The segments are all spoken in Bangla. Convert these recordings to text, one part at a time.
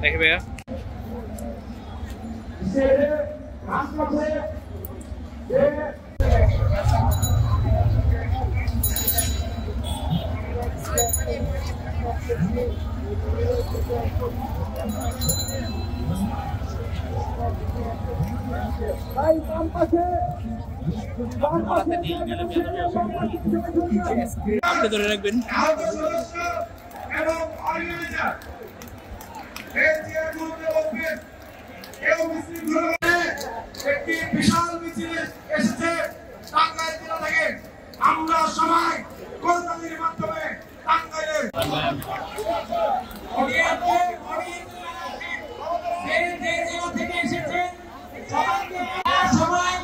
দেখে ভাইয়া আপনি ধরে রাখবেন একটি বিশাল মিছিল এসেছে টাঙ্গাইল জেলা থেকে। আমরা সবাই কোরবানির মাধ্যমে টাঙ্গাইলের থেকে এসেছে সবাই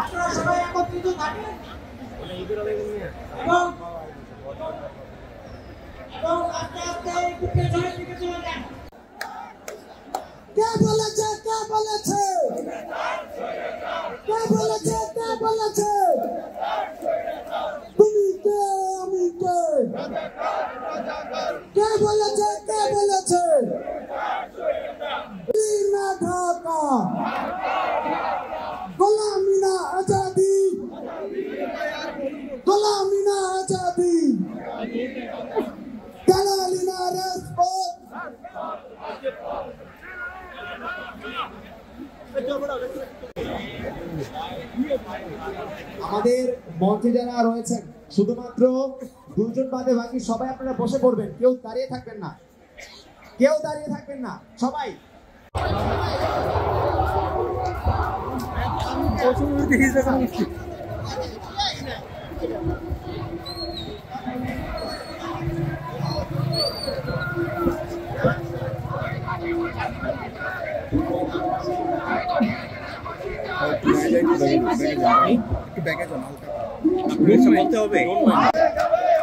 আপনারা সবাই একত্রিত থাকেন এবং আস্তে আস্তে একটু পেছনের দিকে চলে যান। কে বলেছে কে বলেছে কে বলেছে কে বলেছে তুমি কে আমি কে কে বলেছে কে বলেছে না ঢাকা গোলামি না আজাদি গোলামি না আজাদি দালালি না রাজপথ। আমাদের মঞ্চে যারা রয়েছেন শুধুমাত্র দুজন বাদে বাকি সবাই আপনারা বসে পড়বেন, কেউ দাঁড়িয়ে থাকবেন না, কেউ দাঁড়িয়ে থাকবেন না, সবাই বলতে হবে আমাদের